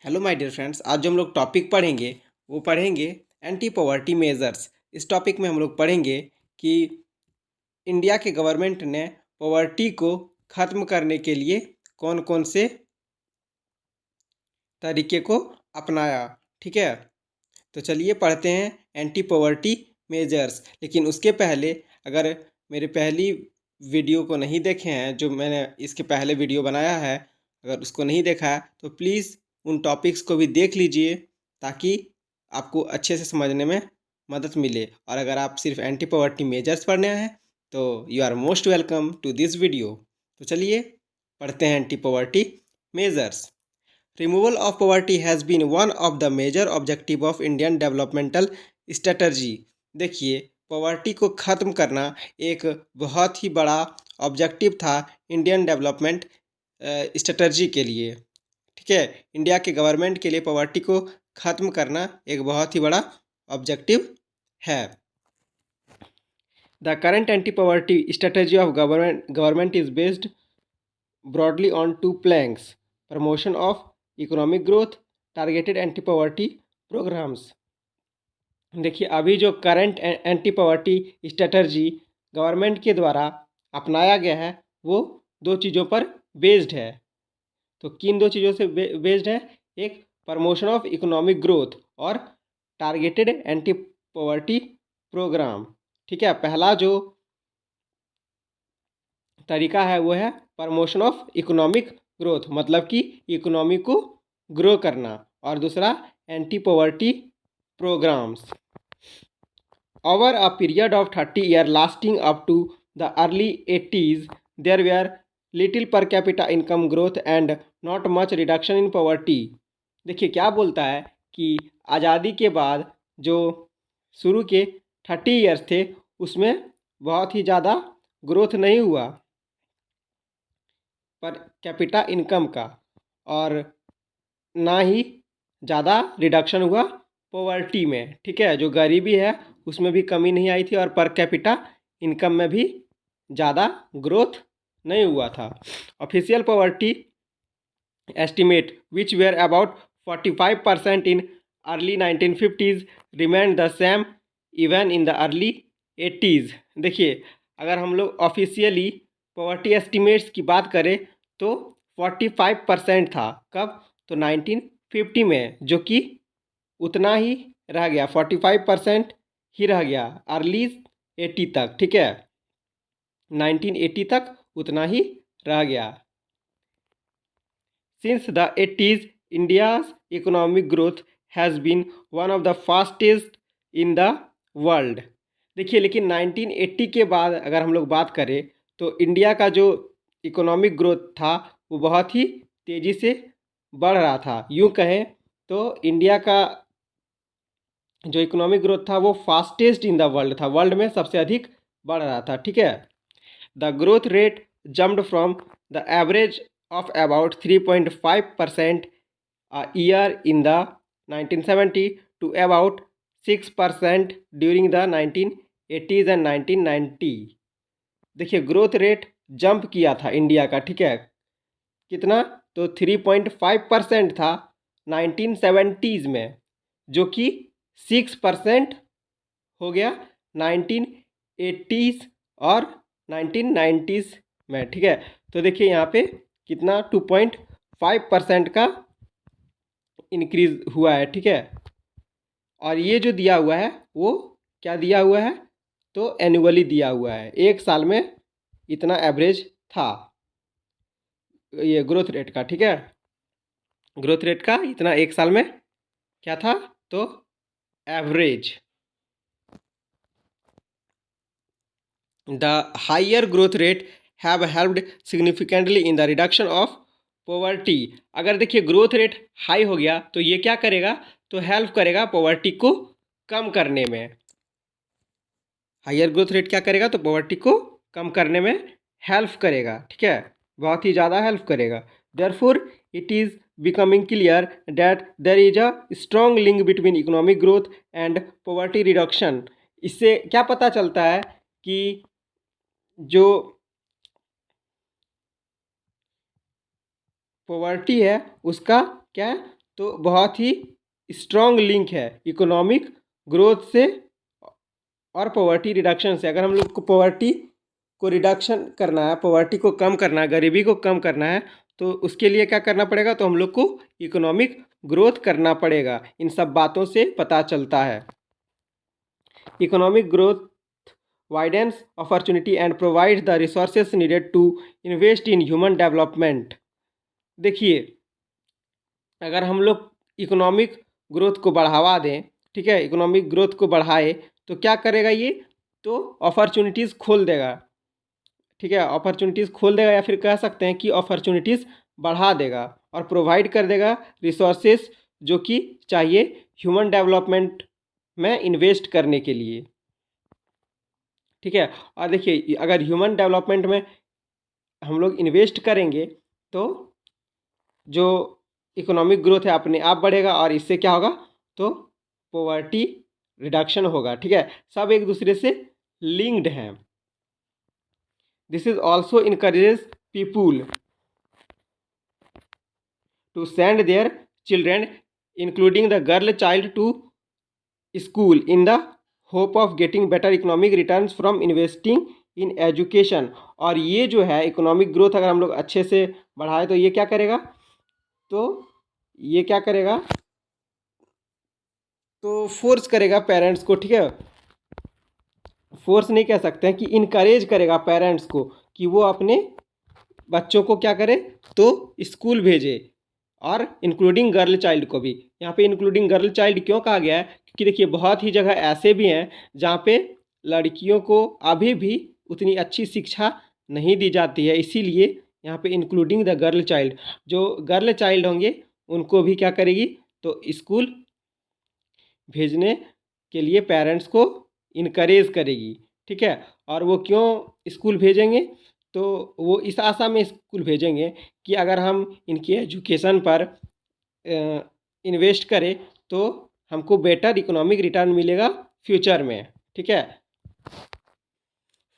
Hello my dear friends, आज जो हम लोग टॉपिक पढ़ेंगे वो पढ़ेंगे एंटी पॉवर्टी मेजर्स। इस टॉपिक में हम लोग पढ़ेंगे कि इंडिया के गवर्नमेंट ने पॉवर्टी को ख़त्म करने के लिए कौन कौन से तरीके को अपनाया। ठीक है, तो चलिए पढ़ते हैं एंटी पॉवर्टी मेजर्स। लेकिन उसके पहले, अगर मेरे पहली वीडियो को नहीं देखे हैं, जो मैंने इसके पहले वीडियो बनाया है, अगर उसको नहीं देखा है तो प्लीज़ उन टॉपिक्स को भी देख लीजिए, ताकि आपको अच्छे से समझने में मदद मिले। और अगर आप सिर्फ एंटी पॉवर्टी मेजर्स पढ़ने हैं तो you are most welcome to this video. तो चलिए पढ़ते हैं anti poverty measures. Removal of poverty has been one of the major objective of Indian developmental strategy। देखिए, पॉवर्टी को ख़त्म करना एक बहुत ही बड़ा ऑब्जेक्टिव था इंडियन डेवलपमेंट स्ट्रेटजी के लिए। ठीक है, इंडिया के गवर्नमेंट के लिए पॉवर्टी को ख़त्म करना एक बहुत ही बड़ा ऑब्जेक्टिव है। The current anti poverty strategy of government is based broadly on two planks: promotion of economic growth, targeted anti poverty programs। देखिए, अभी जो current anti poverty strategy government के द्वारा अपनाया गया है वो दो चीज़ों पर बेस्ड है। तो किन दो चीज़ों से बेस्ड है? एक प्रमोशन ऑफ इकोनॉमिक ग्रोथ और टारगेटेड एंटी पॉवर्टी प्रोग्राम। ठीक है, पहला जो तरीका है वो है प्रमोशन ऑफ इकोनॉमिक ग्रोथ, मतलब कि इकोनॉमी को ग्रो करना, और दूसरा anti poverty programmes. Over a period of 30 year lasting up to the early 80s there were little per capita income growth and not much reduction in poverty. देखिए क्या बोलता है कि आज़ादी के बाद जो शुरू के 30 ईयर्स थे उसमें बहुत ही ज़्यादा ग्रोथ नहीं हुआ पर कैपिटा इनकम का, और ना ही ज़्यादा रिडक्शन हुआ पॉवर्टी में। ठीक है, जो गरीबी है उसमें भी कमी नहीं आई थी और पर कैपिटा इनकम में भी ज़्यादा ग्रोथ नहीं हुआ था। Official poverty estimate which were about 45% in early 1950s remained the same even in the early 80s। देखिए, अगर हम लोग ऑफिशियली पॉवर्टी एस्टिमेट्स की बात करें तो 45% था। कब? तो 1950 में, जो कि उतना ही रह गया, 45% ही रह गया अर्ली 80 तक। ठीक है, 1980 तक उतना ही रह गया। Since the 80s, India's economic growth has been one of the fastest in the world। देखिए, लेकिन 1980 के बाद अगर हम लोग बात करें तो इंडिया का जो इकोनॉमिक ग्रोथ था वो बहुत ही तेज़ी से बढ़ रहा था। यूँ कहें तो इंडिया का जो इकोनॉमिक ग्रोथ था वो फास्टेस्ट इन द वर्ल्ड था, वर्ल्ड में सबसे अधिक बढ़ रहा था। ठीक है, the growth rate jumped from the average of about 3.5% a year in the 1970 to about 6% during the 1980s and 1990। देखिए, ग्रोथ रेट जंप किया था इंडिया का। ठीक है, कितना? तो 3.5% था 1970s में, जो कि 6% हो गया 1980s और 1990s में। ठीक है, तो देखिए यहाँ पे कितना 2.5% का इंक्रीज हुआ है। ठीक है, और ये जो दिया हुआ है वो क्या दिया हुआ है? तो एनुअली दिया हुआ है, एक साल में इतना एवरेज था ये ग्रोथ रेट का। ठीक है, ग्रोथ रेट का इतना एक साल में क्या था? तो average. The higher growth rate have helped significantly in the reduction of poverty. अगर देखिए ग्रोथ रेट हाई हो गया तो ये क्या करेगा? तो हेल्प करेगा पॉवर्टी को कम करने में। हायर ग्रोथ रेट क्या करेगा? तो पॉवर्टी को कम करने में हेल्प करेगा। ठीक है, बहुत ही ज़्यादा हेल्प करेगा। Therefore it is becoming clear that there is a strong link between economic growth and poverty reduction. इससे क्या पता चलता है कि जो पॉवर्टी है उसका क्या है? तो बहुत ही स्ट्रॉन्ग लिंक है इकोनॉमिक ग्रोथ से और पॉवर्टी रिडक्शन से। अगर हम लोग को पॉवर्टी को रिडक्शन करना है, पॉवर्टी को कम करना है, गरीबी को कम करना है, तो उसके लिए क्या करना पड़ेगा? तो हम लोग को इकोनॉमिक ग्रोथ करना पड़ेगा। इन सब बातों से पता चलता है। Economic growth widens opportunity and provides the resources needed to invest in human development। देखिए, अगर हम लोग इकोनॉमिक ग्रोथ को बढ़ावा दें, ठीक है, इकोनॉमिक ग्रोथ को बढ़ाए तो क्या करेगा ये? तो अपॉर्चुनिटीज़ खोल देगा, ठीक है, अपॉर्चुनिटीज़ खोल देगा, या फिर कह सकते हैं कि अपॉर्चुनिटीज़ बढ़ा देगा और प्रोवाइड कर देगा रिसोर्सेस जो कि चाहिए ह्यूमन डेवलपमेंट में इन्वेस्ट करने के लिए, ठीक है। और देखिए, अगर ह्यूमन डेवलपमेंट में हम लोग इन्वेस्ट करेंगे तो जो इकोनॉमिक ग्रोथ है अपने आप बढ़ेगा और इससे क्या होगा? तो पॉवर्टी रिडक्शन होगा, ठीक है। सब एक दूसरे से लिंक्ड हैं। This is also encourages people to send their children including the girl child to school in the hope of getting better economic returns from investing in education. और ये जो है इकोनॉमिक ग्रोथ अगर हम लोग अच्छे से बढ़ाए तो ये क्या करेगा? तो ये क्या करेगा? तो फोर्स करेगा पेरेंट्स को, ठीक है, फोर्स नहीं कह सकते हैं, कि इनकरेज करेगा पेरेंट्स को कि वो अपने बच्चों को क्या करे? तो स्कूल भेजे, और इंक्लूडिंग गर्ल चाइल्ड को भी। यहाँ पे इंक्लूडिंग गर्ल चाइल्ड क्यों कहा गया है? क्योंकि देखिए, बहुत ही जगह ऐसे भी हैं जहाँ पे लड़कियों को अभी भी उतनी अच्छी शिक्षा नहीं दी जाती है, इसीलिए यहाँ पे इंक्लूडिंग द गर्ल चाइल्ड, जो गर्ल चाइल्ड होंगे उनको भी क्या करेगी? तो स्कूल भेजने के लिए पेरेंट्स को इनकरेज करेगी, ठीक है। और वो क्यों स्कूल भेजेंगे? तो वो इस आशा में स्कूल भेजेंगे कि अगर हम इनकी एजुकेशन पर इन्वेस्ट करें तो हमको बेटर इकोनॉमिक रिटर्न मिलेगा फ्यूचर में, ठीक है।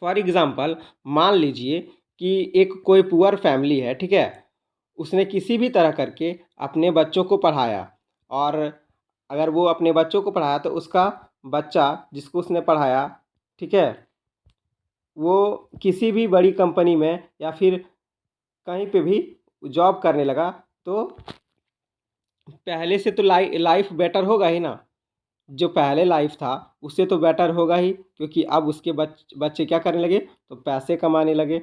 फॉर एग्ज़ाम्पल, मान लीजिए कि एक कोई पुअर फैमिली है, ठीक है, उसने किसी भी तरह करके अपने बच्चों को पढ़ाया, और अगर वो अपने बच्चों को पढ़ाया तो उसका बच्चा जिसको उसने पढ़ाया, ठीक है, वो किसी भी बड़ी कंपनी में या फिर कहीं पे भी जॉब करने लगा, तो पहले से तो लाइफ बेटर होगा ही ना। जो पहले लाइफ था उससे तो बेटर होगा ही, क्योंकि अब उसके बच्चे क्या करने लगे? तो पैसे कमाने लगे,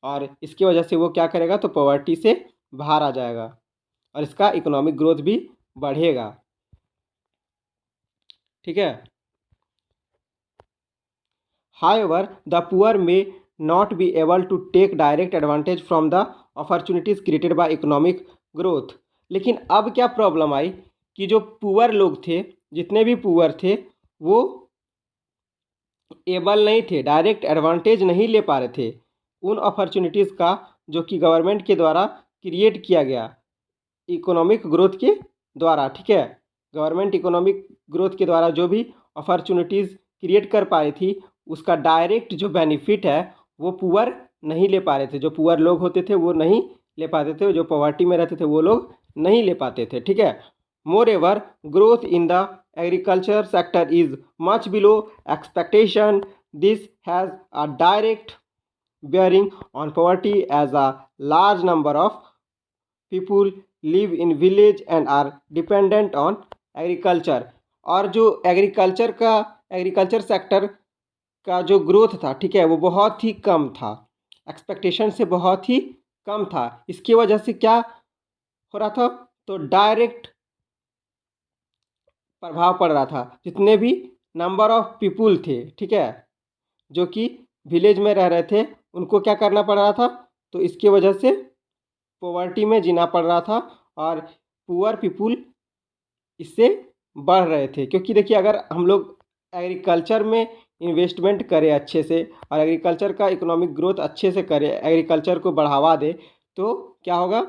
और इसकी वजह से वो क्या करेगा? तो पॉवर्टी से बाहर आ जाएगा और इसका इकोनॉमिक ग्रोथ भी बढ़ेगा, ठीक है। However, the poor may not be able to take direct advantage from the opportunities created by economic growth। लेकिन अब क्या प्रॉब्लम आई कि जो पुअर लोग थे, जितने भी पुअर थे, वो एबल नहीं थे, डायरेक्ट एडवांटेज नहीं ले पा रहे थे उन अपॉर्चुनिटीज़ का जो कि गवर्नमेंट के द्वारा क्रिएट किया गया इकोनॉमिक ग्रोथ के द्वारा, ठीक है। गवर्नमेंट इकोनॉमिक ग्रोथ के द्वारा जो भी अपॉर्चुनिटीज़ क्रिएट कर पा रही थी, उसका डायरेक्ट जो बेनिफिट है वो पुअर नहीं ले पा रहे थे। जो पुअर लोग होते थे वो नहीं ले पाते थे, जो पॉवर्टी में रहते थे वो लोग नहीं ले पाते थे, ठीक है। मोreover, growth in the agriculture sector is much below expectation। This has a direct bearing on poverty as a large number of people live in village and are dependent on agriculture। और जो एग्रीकल्चर सेक्टर का जो growth था, ठीक है, वो बहुत ही कम था, एक्सपेक्टेशन से बहुत ही कम था। इसकी वजह से क्या हो रहा था? तो डायरेक्ट प्रभाव पड़ रहा था। जितने भी नंबर ऑफ पीपुल थे, ठीक है, जो कि विलेज में रह रहे थे, उनको क्या करना पड़ रहा था? तो इसकी वजह से पॉवर्टी में जीना पड़ रहा था, और पुअर पीपुल इससे बढ़ रहे थे। क्योंकि देखिए, अगर हम लोग एग्रीकल्चर में इन्वेस्टमेंट करें अच्छे से, और एग्रीकल्चर का इकोनॉमिक ग्रोथ अच्छे से करें, एग्रीकल्चर को बढ़ावा दें, तो क्या होगा?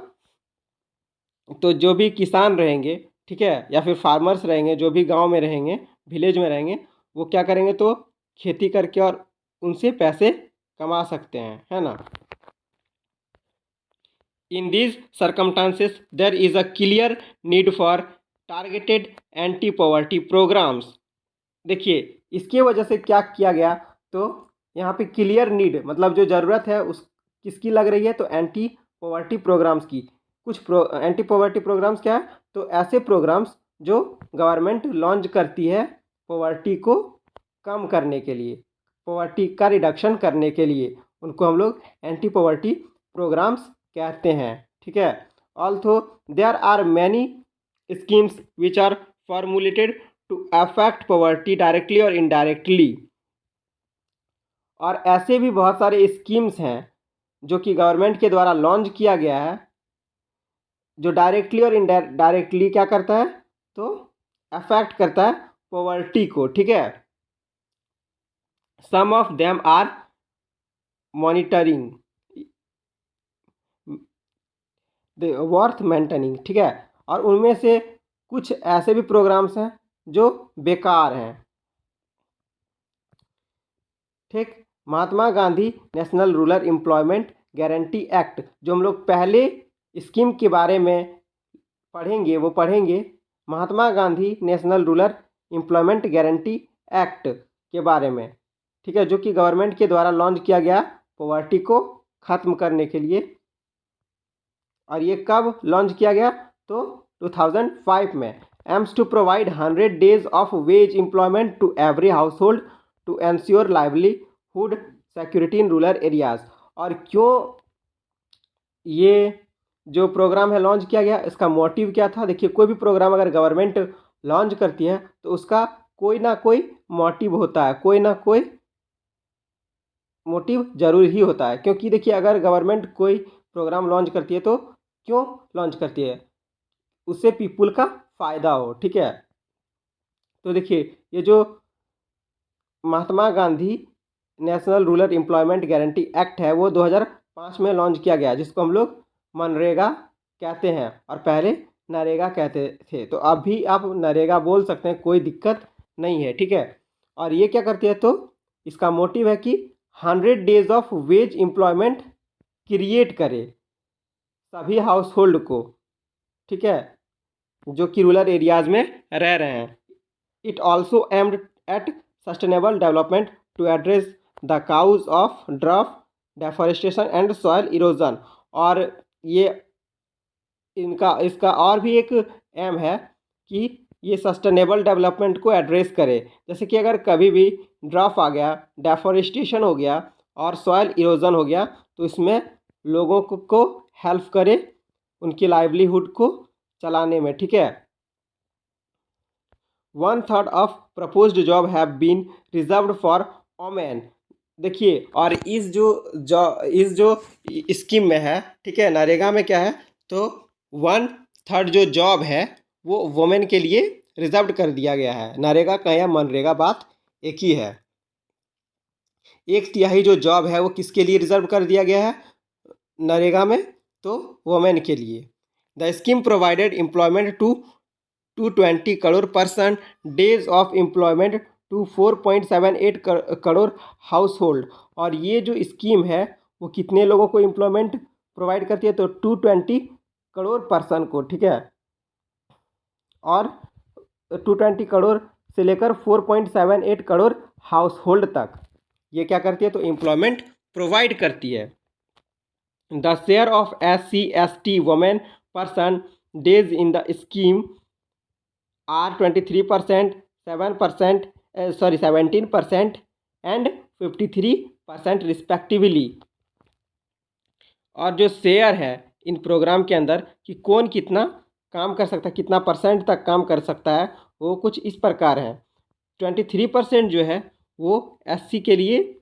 तो जो भी किसान रहेंगे, ठीक है, या फिर फार्मर्स रहेंगे, जो भी गांव में रहेंगे, विलेज में रहेंगे, वो क्या करेंगे? तो खेती करके और उनसे पैसे कमा सकते हैं, है ना। इन these circumstances there is a clear need for targeted anti poverty programs। देखिए इसके वजह से क्या किया गया, तो यहाँ पे क्लियर नीड मतलब जो ज़रूरत है उस किसकी लग रही है, तो एंटी पॉवर्टी प्रोग्राम्स की। कुछ एंटी पॉवर्टी प्रोग्राम्स क्या है, तो ऐसे प्रोग्राम्स जो गवर्नमेंट लॉन्च करती है पॉवर्टी को कम करने के लिए, पॉवर्टी का रिडक्शन करने के लिए, उनको हम लोग एंटी पॉवर्टी प्रोग्राम्स कहते हैं। ठीक है, also there are many schemes which are formulated to affect poverty directly और इनडायरेक्टली। और ऐसे भी बहुत सारे स्कीम्स हैं जो कि गवर्नमेंट के द्वारा लॉन्च किया गया है, जो डायरेक्टली और इनडायरेक्टली क्या करता है, तो अफेक्ट करता है पॉवर्टी को। ठीक है, some of them are monitoring the worth maintaining. ठीक है, और उनमें से कुछ ऐसे भी प्रोग्राम्स हैं जो बेकार हैं। ठीक, Mahatma Gandhi national rural employment guarantee act, जो हम लोग पहले स्कीम के बारे में पढ़ेंगे वो पढ़ेंगे Mahatma Gandhi national rural employment guarantee act के बारे में। ठीक है, जो कि गवर्नमेंट के द्वारा लॉन्च किया गया पॉवर्टी को ख़त्म करने के लिए। और ये कब लॉन्च किया गया, तो 2005 में। Aims to provide 100 days of wage employment to every household to ensure livelihood security in rural areas. और क्यों ये जो प्रोग्राम है लॉन्च किया गया, इसका मोटिव क्या था। देखिए कोई भी प्रोग्राम अगर गवर्नमेंट लॉन्च करती है तो उसका कोई ना कोई मोटिव होता है, कोई ना कोई मोटिव जरूर ही होता है। क्योंकि देखिए अगर गवर्नमेंट कोई प्रोग्राम लॉन्च करती है तो क्यों लॉन्च करती है, उससे पीपुल का फ़ायदा हो। ठीक है, तो देखिए ये जो Mahatma Gandhi national rural employment guarantee act है वो 2005 में लॉन्च किया गया, जिसको हम लोग मनरेगा कहते हैं और पहले नरेगा कहते थे। तो अब भी आप नरेगा बोल सकते हैं, कोई दिक्कत नहीं है। ठीक है, और ये क्या करती है, तो इसका मोटिव है कि 100 days of wage employment create करे सभी हाउस होल्ड को। ठीक है, जो कि रूरल एरियाज़ में रह रहे हैं। It also aimed at sustainable development to address the cause of drought deforestation and soil erosion. और ये इसका और भी एक एम है कि ये सस्टेनेबल डेवलपमेंट को एड्रेस करे। जैसे कि अगर कभी भी ड्राफ्ट आ गया, डेफॉरेस्टेशन हो गया और सॉइल इरोजन हो गया, तो इसमें लोगों को हेल्प करे उनकी लाइवलीहुड को चलाने में। ठीक है, 1/3 of proposed job have been reserved for women. देखिए और इस जो स्कीम में है, ठीक है, नरेगा में क्या है, तो 1/3 जो जॉब है वो वोमेन के लिए रिजर्व कर दिया गया है। नरेगा का या मनरेगा बात एक ही है। 1/3 जो जॉब है वो किसके लिए रिजर्व कर दिया गया है नरेगा में, तो वोमेन के लिए। The scheme provided employment to 220 crore person days of employment to 4.78 crore household. और ये जो स्कीम है वो कितने लोगों को एम्प्लॉयमेंट प्रोवाइड करती है, तो 220 करोड़ पर्सन को। ठीक है, और 220 करोड़ से लेकर 4.78 करोड़ हाउस होल्ड तक ये क्या करती है, तो एम्प्लॉयमेंट प्रोवाइड करती है। The share of SC/ST women person days in the scheme are 23%, 17% and 53% respectively. और जो शेयर है इन प्रोग्राम के अंदर कि कौन कितना काम कर सकता है, कितना परसेंट तक काम कर सकता है, वो कुछ इस प्रकार है। 23% जो है वो SC के लिए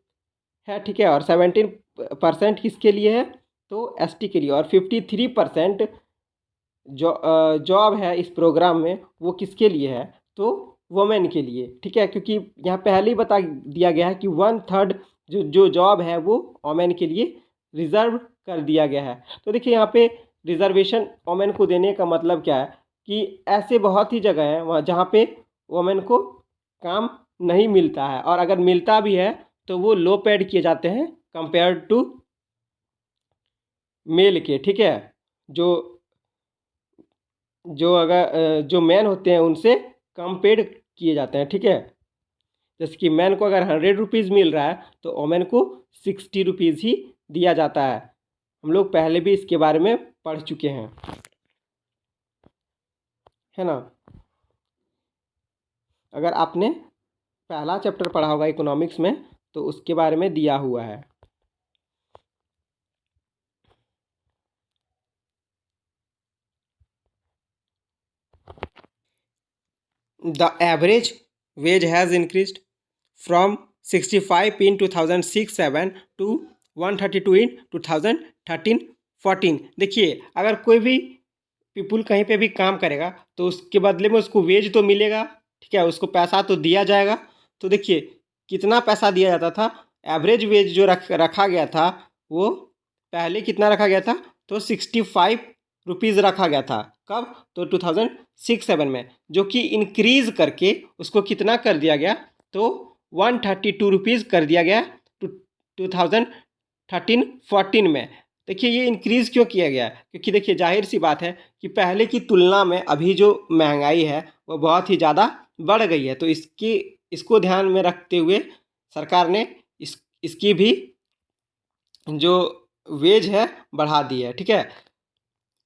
है, ठीक है, और 17% किसके लिए है, तो ST के लिए। और 53% जॉब है इस प्रोग्राम में वो किसके लिए है, तो वुमेन के लिए। ठीक है, क्योंकि यहाँ पहले ही बता दिया गया है कि 1/3 जो जॉब है वो वुमेन के लिए रिजर्व कर दिया गया है। तो देखिए यहाँ पे रिजर्वेशन वुमेन को देने का मतलब क्या है कि ऐसे बहुत ही जगह हैं वहाँ जहाँ पे वुमेन को काम नहीं मिलता है, और अगर मिलता भी है तो वो लो पेड किए जाते हैं कंपेयर टू मेल के। ठीक है, जो जो अगर जो मैन होते हैं उनसे कम पेड किए जाते हैं, ठीक है। जैसे कि मैन को अगर 100 रुपीज़ मिल रहा है तो वोमेन को 60 रुपीज़ ही दिया जाता है। हम लोग पहले भी इसके बारे में पढ़ चुके हैं, है ना। अगर आपने पहला चैप्टर पढ़ा होगा इकोनॉमिक्स में तो उसके बारे में दिया हुआ है। The average wage has increased from 65 in 2006-07 to 132 in 2013-14। देखिए, अगर कोई भी पीपुल कहीं पे भी काम करेगा तो उसके बदले में उसको वेज तो मिलेगा, ठीक है, उसको पैसा तो दिया जाएगा। तो देखिए कितना पैसा दिया जाता था। एवरेज वेज जो रखा गया था वो पहले कितना रखा गया था, तो 65 रुपीज़ रखा गया था। कब, तो 2006-07 में, जो कि इंक्रीज़ करके उसको कितना कर दिया गया, तो 132 रुपीज़ कर दिया गया 2013-14 में। देखिए ये इंक्रीज़ क्यों किया गया, क्योंकि देखिए जाहिर सी बात है कि पहले की तुलना में अभी जो महंगाई है वो बहुत ही ज़्यादा बढ़ गई है। तो इसको ध्यान में रखते हुए सरकार ने इसकी भी जो वेज है बढ़ा दी है, ठीक है।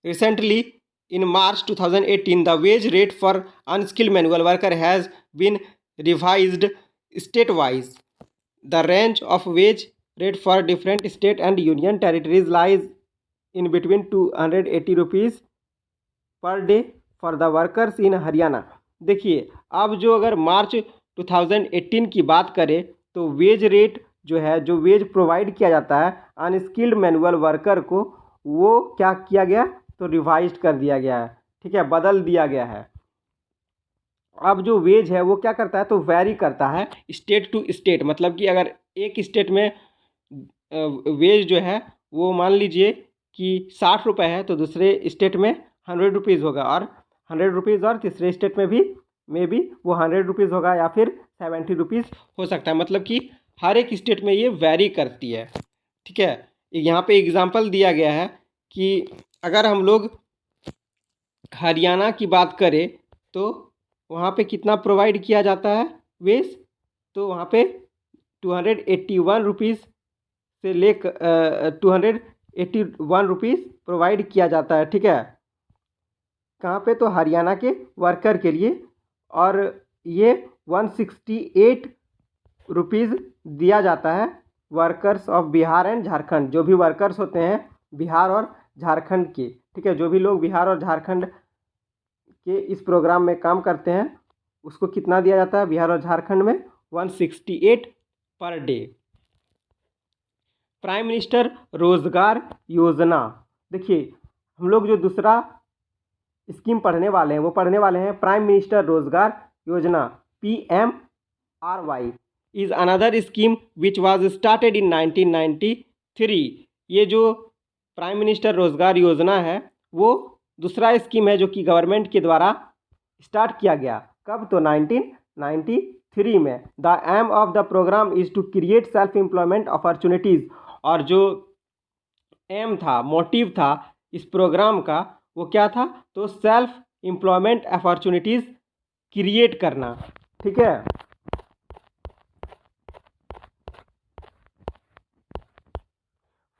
Recently in March 2018 the wage rate for unskilled manual worker has been revised state wise. The range of wage rate for different state and union territories lies in between 280 rupees per day for the workers in Haryana. देखिए अब जो अगर मार्च 2018 की बात करें तो wage rate जो है, जो वेज प्रोवाइड किया जाता है अनस्किल्ड मैनुअल वर्कर को, वो क्या किया गया, तो रिवाइज कर दिया गया है, ठीक है, बदल दिया गया है। अब जो वेज है वो क्या करता है, तो वेरी करता है स्टेट टू स्टेट। मतलब कि अगर एक स्टेट में वेज जो है वो मान लीजिए कि 60 रुपये है तो दूसरे स्टेट में 100 रुपीज़ होगा, और 100 रुपीज़, और तीसरे स्टेट में भी वो 100 रुपीज़ होगा, या फिर 70 रुपीज़ हो सकता है। मतलब कि हर एक स्टेट में ये वेरी करती है, ठीक है। यहाँ पे एग्जांपल दिया गया है कि अगर हम लोग हरियाणा की बात करें तो वहाँ पे कितना प्रोवाइड किया जाता है वेज, तो वहाँ पे 281 रुपीज़ से लेकर 281 रुपीज़ प्रोवाइड किया जाता है, ठीक है। कहाँ पे, तो हरियाणा के वर्कर के लिए, और ये 168 रुपीज़ दिया जाता है workers of Bihar and Jharkhand. जो भी वर्कर्स होते हैं बिहार और झारखंड के, ठीक है, जो भी लोग बिहार और झारखंड के इस प्रोग्राम में काम करते हैं उसको कितना दिया जाता है बिहार और झारखंड में, 168 पर डे। प्राइम मिनिस्टर रोजगार योजना, देखिए हम लोग जो दूसरा स्कीम पढ़ने वाले हैं वो पढ़ने वाले हैं प्राइम मिनिस्टर रोजगार योजना, PMRY is another scheme which was started in 1993। ये जो प्राइम मिनिस्टर रोजगार योजना है वो दूसरा स्कीम है जो कि गवर्नमेंट के द्वारा स्टार्ट किया गया। कब, तो 1993 में। The aim of the programme is to create self employment opportunities. और जो एम था, मोटिव था इस प्रोग्राम का, वो क्या था, तो सेल्फ एम्प्लॉयमेंट अपॉर्चुनिटीज़ क्रिएट करना, ठीक है।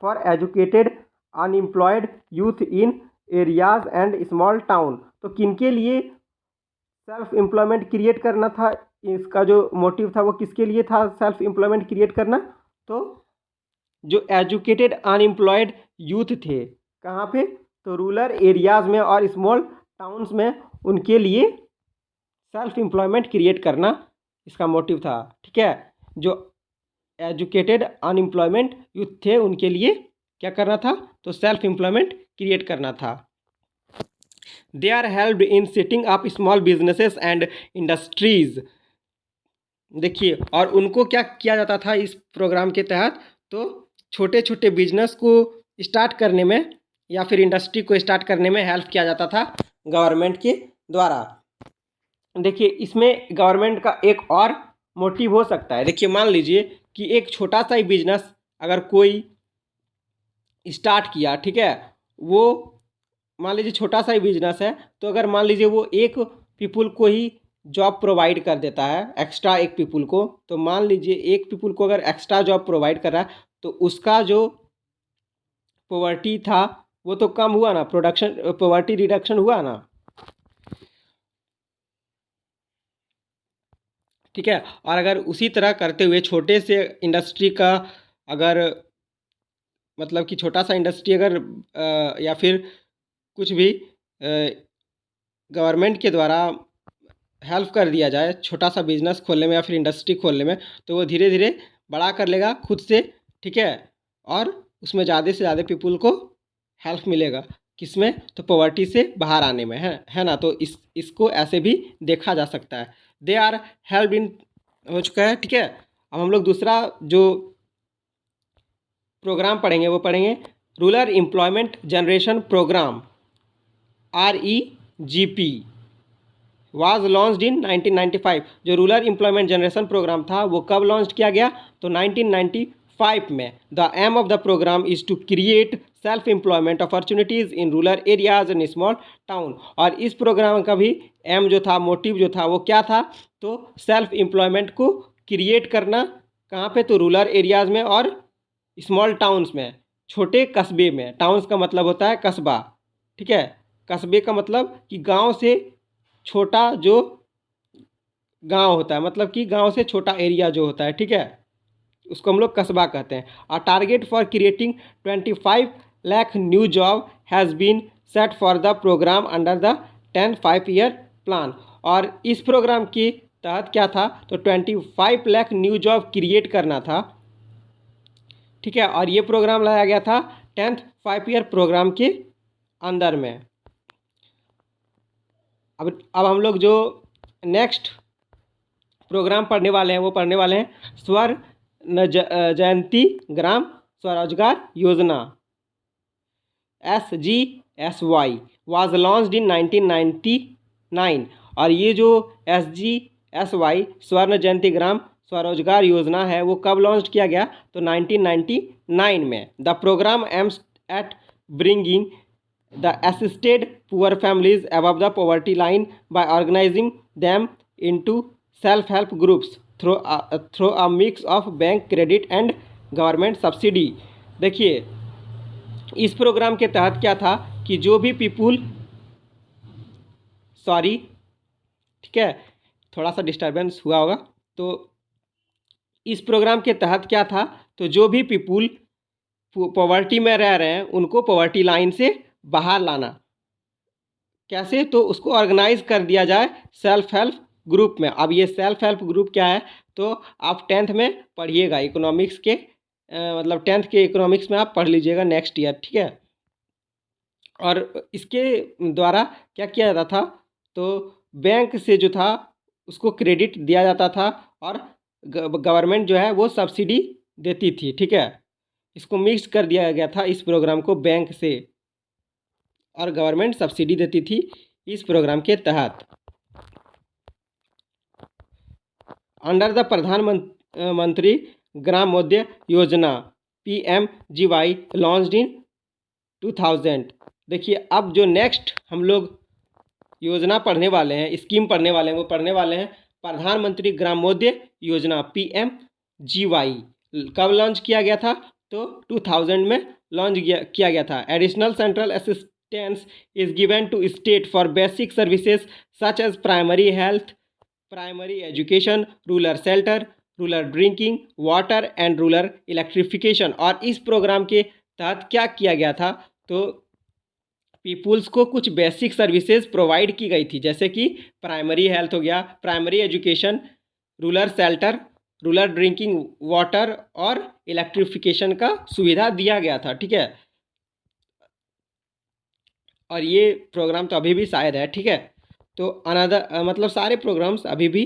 For educated unemployed youth in areas and small town. तो किनके लिए सेल्फ एम्प्लॉयमेंट क्रिएट करना था, इसका जो मोटिव था वो किसके लिए था सेल्फ एम्प्लॉयमेंट क्रिएट करना, तो जो एजुकेटेड अनएम्प्लॉयड यूथ थे कहाँ पे, तो रूरल एरियाज़ में और स्मॉल टाउन्स में, उनके लिए सेल्फ एम्प्लॉयमेंट क्रिएट करना इसका मोटिव था, ठीक है। जो एजुकेटेड अनएम्प्लॉयमेंट यूथ थे उनके लिए क्या करना था, तो सेल्फ एम्प्लॉयमेंट क्रिएट करना था। They are helped in setting up small businesses and industries. देखिए, और उनको क्या किया जाता था इस प्रोग्राम के तहत, तो छोटे छोटे बिजनेस को स्टार्ट करने में या फिर इंडस्ट्री को स्टार्ट करने में हेल्प किया जाता था गवर्नमेंट के द्वारा। देखिए इसमें गवर्नमेंट का एक और मोटिव हो सकता है। देखिए मान लीजिए कि एक छोटा सा ही बिजनेस अगर कोई स्टार्ट किया, ठीक है, वो मान लीजिए छोटा सा ही बिजनेस है, तो अगर मान लीजिए वो एक पीपुल को ही जॉब प्रोवाइड कर देता है, एक्स्ट्रा एक पीपुल को, तो मान लीजिए एक पीपुल को अगर एक्स्ट्रा जॉब प्रोवाइड कर रहा है तो उसका जो पॉवर्टी था वो तो कम हुआ ना, प्रोडक्शन पॉवर्टी रिडक्शन हुआ ना। ठीक है। और अगर उसी तरह करते हुए छोटे से इंडस्ट्री का अगर मतलब कि छोटा सा इंडस्ट्री अगर या फिर कुछ भी गवर्नमेंट के द्वारा हेल्प कर दिया जाए छोटा सा बिजनेस खोलने में या फिर इंडस्ट्री खोलने में, तो वो धीरे धीरे बड़ा कर लेगा खुद से। ठीक है। और उसमें ज़्यादा से ज़्यादा पीपुल को हेल्प मिलेगा, किसमें, तो पॉवर्टी से बाहर आने में, है ना। तो इसको ऐसे भी देखा जा सकता है। दे आर हेल्प इन हो चुका है। ठीक है। अब हम लोग दूसरा जो प्रोग्राम पढ़ेंगे वो पढ़ेंगे rural employment generation programme, REGP was launched in 1995। जो रूरल एम्प्लॉयमेंट जनरेशन प्रोग्राम था वो कब लॉन्च किया गया, तो 1995 में। The aim of the programme is to create self employment opportunities in rural areas and small town. और इस प्रोग्राम का भी एम जो था, मोटिव जो था वो क्या था, तो सेल्फ एम्प्लॉयमेंट को क्रिएट करना, कहाँ पे, तो रूरल एरियाज़ में और स्मॉल टाउन्स में, छोटे कस्बे में। टाउन्स का मतलब होता है कस्बा। ठीक है। कस्बे का मतलब कि गांव से छोटा जो गांव होता है, मतलब कि गांव से छोटा एरिया जो होता है। ठीक है। उसको हम लोग कस्बा कहते हैं। और target for creating 25 lakh new job has been set for the programme under the 10 5-year plan. और इस प्रोग्राम के तहत क्या था, तो 25 लाख न्यू जॉब क्रिएट करना था। ठीक है। और ये प्रोग्राम लाया गया था 10th 5-year प्रोग्राम के अंदर में। अब हम लोग जो नेक्स्ट प्रोग्राम पढ़ने वाले हैं वो पढ़ने वाले हैं स्वर्ण जयंती ग्राम स्वरोजगार योजना, SGSY वाज लॉन्च्ड इन 1999। और ये जो SGSY स्वर्ण जयंती ग्राम स्वरोजगार योजना है वो कब लॉन्च किया गया, तो 1999 में। The programme aims at bringing the assisted poor families above the poverty line by organizing them into self-help groups through a mix of bank credit and government subsidy। देखिए इस प्रोग्राम के तहत क्या था कि जो भी पीपुल, सॉरी, ठीक है, थोड़ा सा डिस्टर्बेंस हुआ होगा। तो इस प्रोग्राम के तहत क्या था, तो जो भी पीपुल पॉवर्टी में रह रहे हैं उनको पॉवर्टी लाइन से बाहर लाना। कैसे, तो उसको ऑर्गेनाइज कर दिया जाए सेल्फ हेल्प ग्रुप में। अब ये सेल्फ हेल्प ग्रुप क्या है, तो आप 10th में पढ़िएगा इकोनॉमिक्स के, मतलब 10th के इकोनॉमिक्स में आप पढ़ लीजिएगा नेक्स्ट ईयर। ठीक है। और इसके द्वारा क्या किया जाता था, तो बैंक से जो था उसको क्रेडिट दिया जाता था और गवर्नमेंट जो है वो सब्सिडी देती थी। ठीक है। इसको मिक्स कर दिया गया था इस प्रोग्राम को, बैंक से और गवर्नमेंट सब्सिडी देती थी इस प्रोग्राम के तहत। अंडर द प्रधानमंत्री ग्रामोदय योजना PMGY लॉन्च्ड इन 2000। देखिए अब जो नेक्स्ट हम लोग योजना पढ़ने वाले हैं, स्कीम पढ़ने वाले हैं, वो पढ़ने वाले हैं प्रधानमंत्री ग्रामोदय योजना PMGY। कब लॉन्च किया गया था, तो 2000 में लॉन्च किया गया था। Additional central assistance is given to state for basic services such as primary health, primary education, rural shelter, rural drinking water and rural electrification. और इस प्रोग्राम के तहत क्या किया गया था, तो पीपुल्स को कुछ बेसिक सर्विसेज प्रोवाइड की गई थी, जैसे कि प्राइमरी हेल्थ हो गया, primary education, rural shelter, rural drinking water और इलेक्ट्रिफिकेशन का सुविधा दिया गया था। ठीक है। और ये प्रोग्राम तो अभी भी शायद है। ठीक है। तो अनदर मतलब सारे प्रोग्राम्स अभी भी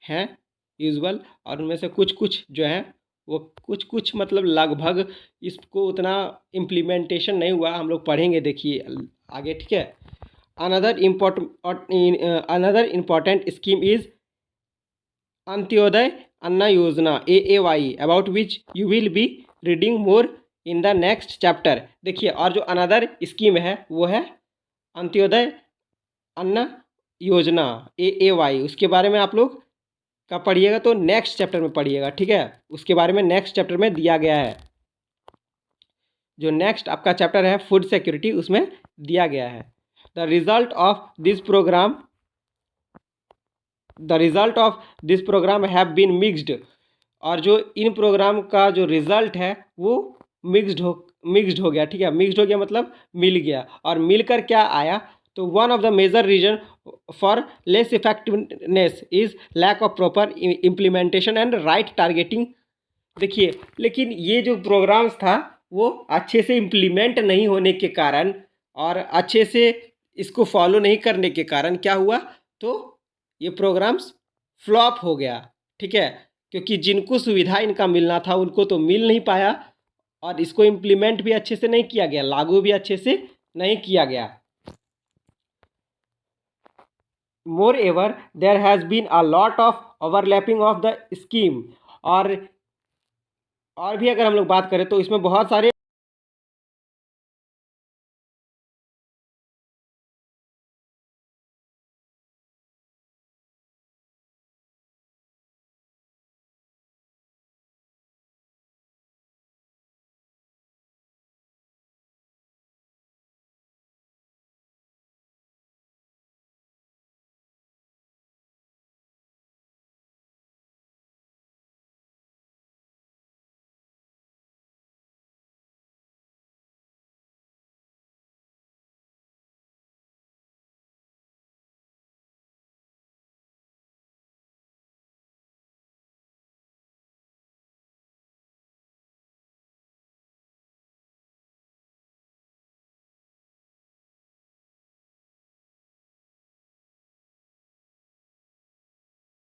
हैं यूजुअल, और उनमें से कुछ कुछ जो हैं वो कुछ कुछ मतलब लगभग इसको उतना इम्प्लीमेंटेशन नहीं हुआ, हम लोग पढ़ेंगे देखिए आगे। ठीक है। Another important scheme is Antyodaya Anna Yojana AAY, about which you will be reading more in the next chapter. देखिए और जो अनदर स्कीम है वो है अंत्योदय अन्न योजना AAY, उसके बारे में आप लोग का पढ़िएगा तो नेक्स्ट चैप्टर में पढ़िएगा, ठीक है। उसके बारे में नेक्स्ट चैप्टर में दिया गया है, जो नेक्स्ट आपका चैप्टर है फूड सिक्योरिटी, उसमें दिया गया है। The result of this programme have been mixed, और जो इन प्रोग्राम का जो रिजल्ट है वो मिक्स्ड हो गया, ठीक है। मिक्स्ड हो गया मतलब मिल गया, और मिलकर क्या आया, तो one of the major reason for less effectiveness is lack of proper implementation and right targeting. देखिए, लेकिन ये जो प्रोग्राम्स था वो अच्छे से इम्प्लीमेंट नहीं होने के कारण और अच्छे से इसको फॉलो नहीं करने के कारण क्या हुआ, तो ये प्रोग्राम्स फ्लॉप हो गया, ठीक है। क्योंकि जिनको सुविधा इनका मिलना था उनको तो मिल नहीं पाया, और इसको इम्प्लीमेंट भी अच्छे से नहीं किया गया, लागू भी अच्छे से नहीं किया गया। Moreover there has been a lot of overlapping of the scheme, और भी अगर हम लोग बात करें तो इसमें बहुत सारे